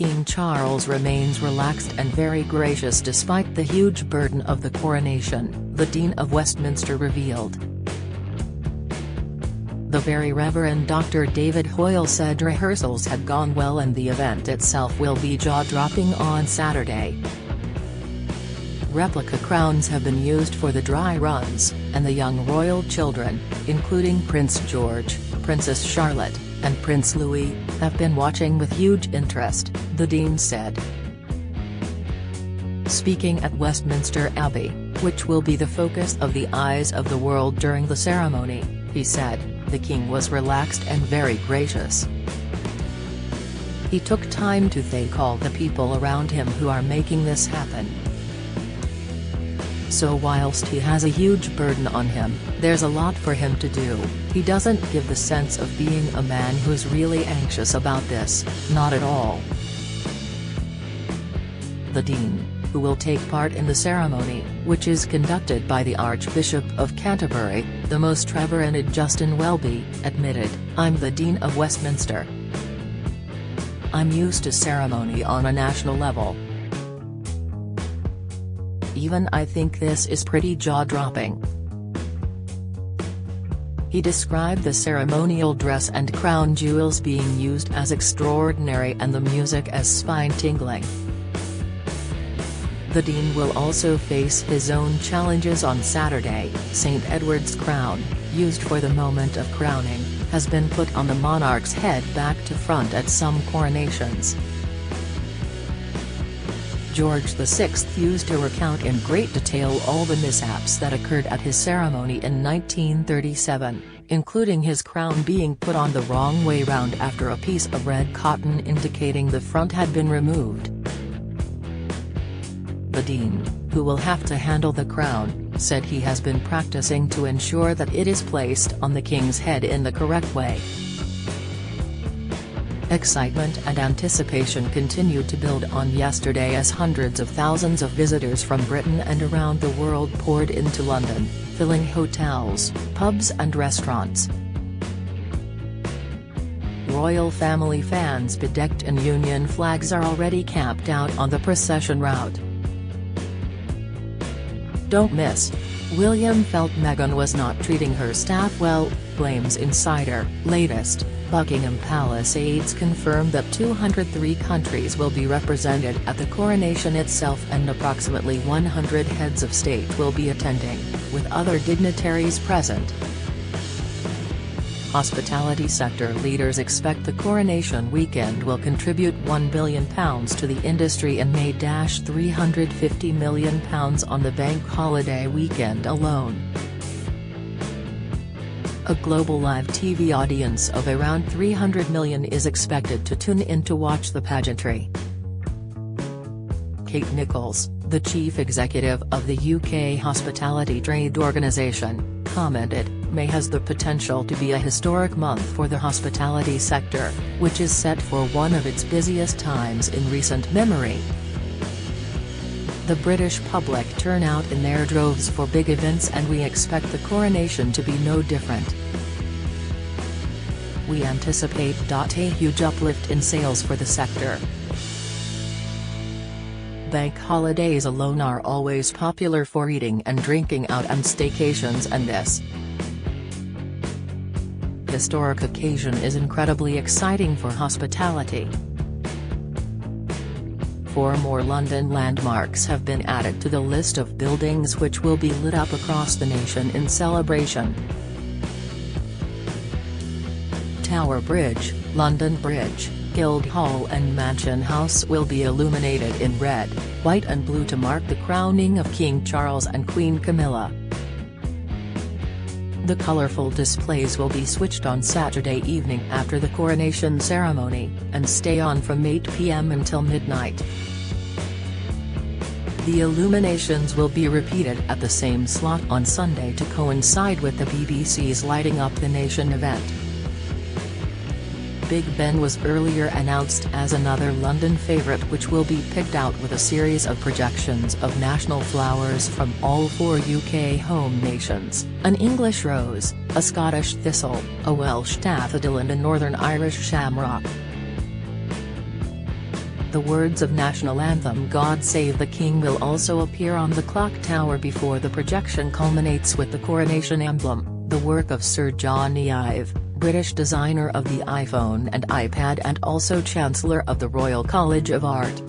King Charles remains relaxed and very gracious despite the huge burden of the coronation, the Dean of Westminster revealed. The Very Reverend Dr. David Hoyle said rehearsals had gone well and the event itself will be jaw-dropping on Saturday. Replica crowns have been used for the dry runs, and the young royal children, including Prince George, Princess Charlotte, and Prince Louis, have been watching with huge interest, the Dean said. Speaking at Westminster Abbey, which will be the focus of the eyes of the world during the ceremony, he said, "The king was relaxed and very gracious. He took time to thank all the people around him who are making this happen. So whilst he has a huge burden on him, there's a lot for him to do. He doesn't give the sense of being a man who's really anxious about this, not at all." The Dean, who will take part in the ceremony, which is conducted by the Archbishop of Canterbury, the Most Reverend Justin Welby, admitted, "I'm the Dean of Westminster. I'm used to ceremony on a national level. Even I think this is pretty jaw-dropping." He described the ceremonial dress and crown jewels being used as extraordinary and the music as spine-tingling. The Dean will also face his own challenges on Saturday. St. Edward's crown, used for the moment of crowning, has been put on the monarch's head back to front at some coronations. George VI used to recount in great detail all the mishaps that occurred at his ceremony in 1937, including his crown being put on the wrong way round after a piece of red cotton indicating the front had been removed. The Dean, who will have to handle the crown, said he has been practicing to ensure that it is placed on the king's head in the correct way. Excitement and anticipation continued to build on yesterday as hundreds of thousands of visitors from Britain and around the world poured into London, filling hotels, pubs and restaurants. Royal family fans bedecked in Union flags are already camped out on the procession route. Don't miss. William felt Meghan was not treating her staff well, blames insider. Latest, Buckingham Palace aides confirmed that 203 countries will be represented at the coronation itself and approximately 100 heads of state will be attending, with other dignitaries present. Hospitality sector leaders expect the coronation weekend will contribute £1 billion to the industry and may dash £350 million on the bank holiday weekend alone. A global live TV audience of around 300 million is expected to tune in to watch the pageantry. Kate Nichols, the chief executive of the UK Hospitality Trade Organisation, commented, "May has the potential to be a historic month for the hospitality sector, which is set for one of its busiest times in recent memory. The British public turn out in their droves for big events and we expect the coronation to be no different. We anticipate a huge uplift in sales for the sector. Bank holidays alone are always popular for eating and drinking out and staycations, and this historic occasion is incredibly exciting for hospitality." 4 more London landmarks have been added to the list of buildings which will be lit up across the nation in celebration. Tower Bridge, London Bridge, Guildhall and Mansion House will be illuminated in red, white and blue to mark the crowning of King Charles and Queen Camilla. The colourful displays will be switched on Saturday evening after the coronation ceremony, and stay on from 8 p.m. until midnight. The illuminations will be repeated at the same slot on Sunday to coincide with the BBC's Lighting Up the Nation event. Big Ben was earlier announced as another London favourite, which will be picked out with a series of projections of national flowers from all 4 UK home nations, an English rose, a Scottish thistle, a Welsh daffodil and a Northern Irish shamrock. The words of national anthem God Save the King will also appear on the clock tower before the projection culminates with the coronation emblem, the work of Sir Johnny Ive, British designer of the iPhone and iPad and also Chancellor of the Royal College of Art.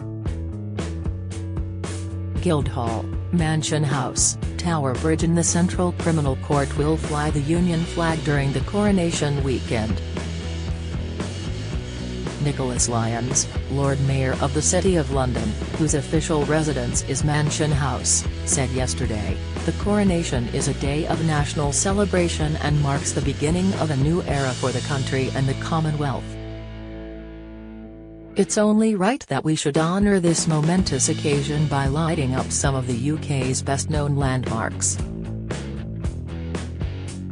Guildhall, Mansion House, Tower Bridge and the Central Criminal Court will fly the Union flag during the coronation weekend. Nicholas Lyons, Lord Mayor of the City of London, whose official residence is Mansion House, said yesterday, "The coronation is a day of national celebration and marks the beginning of a new era for the country and the Commonwealth. It's only right that we should honour this momentous occasion by lighting up some of the UK's best-known landmarks."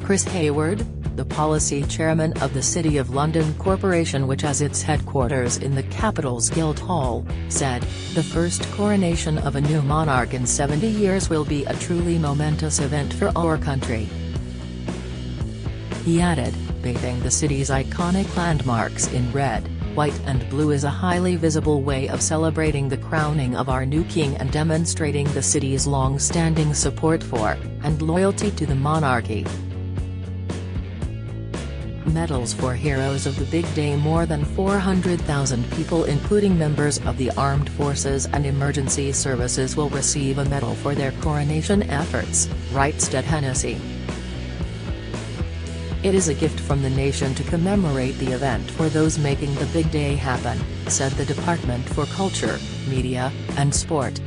Chris Hayward, the policy chairman of the City of London Corporation, which has its headquarters in the capital's Guildhall, said, "The first coronation of a new monarch in 70 years will be a truly momentous event for our country." He added, "Bathing the city's iconic landmarks in red, white and blue is a highly visible way of celebrating the crowning of our new king and demonstrating the city's long-standing support for, and loyalty to the monarchy." Medals for heroes of the big day. More than 400,000 people including members of the armed forces and emergency services will receive a medal for their coronation efforts, writes Ted Hennessy. "It is a gift from the nation to commemorate the event for those making the big day happen," said the Department for Culture, Media, and Sport.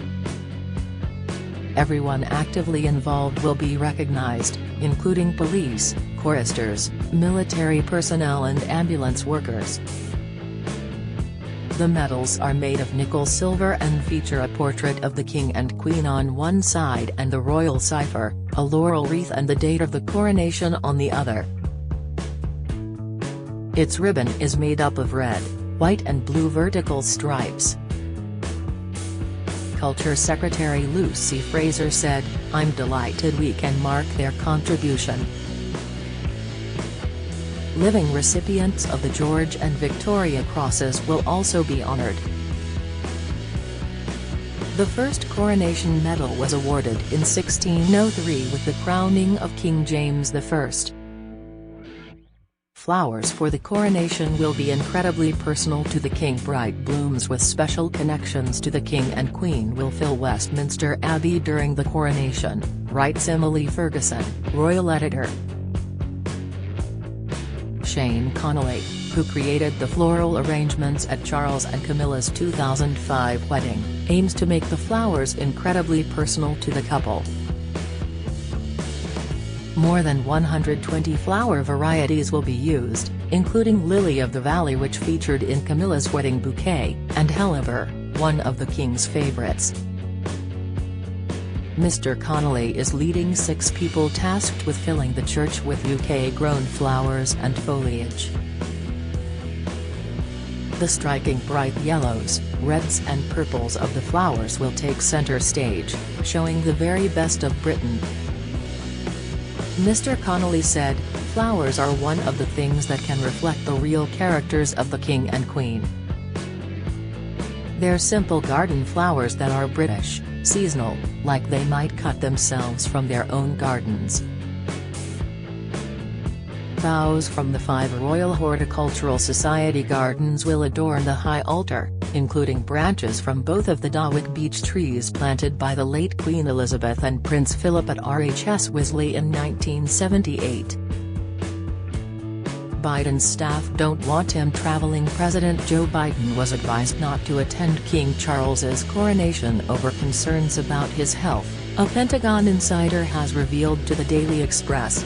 "Everyone actively involved will be recognized, including police, choristers, military personnel and ambulance workers." The medals are made of nickel silver and feature a portrait of the King and Queen on one side and the royal cipher, a laurel wreath and the date of the coronation on the other. Its ribbon is made up of red, white and blue vertical stripes. Culture Secretary Lucy Fraser said, "I'm delighted we can mark their contribution." Living recipients of the George and Victoria Crosses will also be honoured. The first coronation medal was awarded in 1603 with the crowning of King James I. Flowers for the coronation will be incredibly personal to the king. Bright blooms with special connections to the king and queen will fill Westminster Abbey during the coronation, writes Emily Ferguson, royal editor. Shane Connolly, who created the floral arrangements at Charles and Camilla's 2005 wedding, aims to make the flowers incredibly personal to the couple. More than 120 flower varieties will be used, including Lily of the Valley, which featured in Camilla's wedding bouquet, and Hellebore, one of the king's favourites. Mr. Connolly is leading 6 people tasked with filling the church with UK-grown flowers and foliage. The striking bright yellows, reds and purples of the flowers will take centre stage, showing the very best of Britain. Mr. Connolly said, "Flowers are one of the things that can reflect the real characters of the king and queen. They're simple garden flowers that are British, seasonal, like they might cut themselves from their own gardens." Boughs from the 5 Royal Horticultural Society gardens will adorn the high altar, including branches from both of the Dawick beech trees planted by the late Queen Elizabeth and Prince Philip at RHS Wisley in 1978. Biden's staff don't want him traveling. President Joe Biden was advised not to attend King Charles's coronation over concerns about his health, a Pentagon insider has revealed to the Daily Express.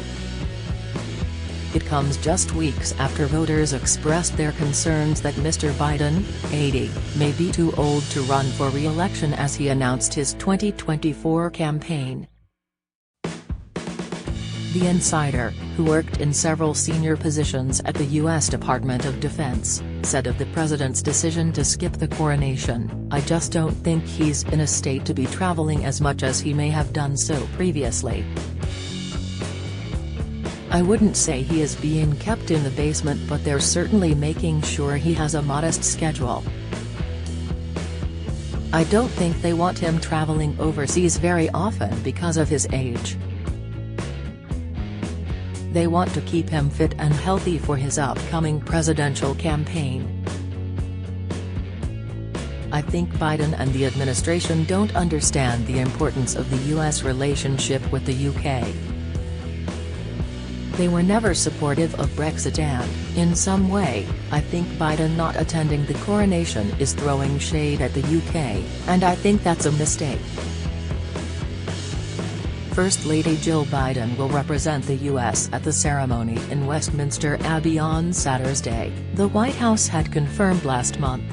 It comes just weeks after voters expressed their concerns that Mr. Biden, 80, may be too old to run for re-election as he announced his 2024 campaign. The insider, who worked in several senior positions at the U.S. Department of Defense, said of the president's decision to skip the coronation, "I just don't think he's in a state to be traveling as much as he may have done so previously. I wouldn't say he is being kept in the basement, but they're certainly making sure he has a modest schedule." I don't think they want him traveling overseas very often because of his age. They want to keep him fit and healthy for his upcoming presidential campaign. I think Biden and the administration don't understand the importance of the US relationship with the UK. They were never supportive of Brexit and, in some way, I think Biden not attending the coronation is throwing shade at the UK, and I think that's a mistake. First Lady Jill Biden will represent the US at the ceremony in Westminster Abbey on Saturday, the White House had confirmed last month.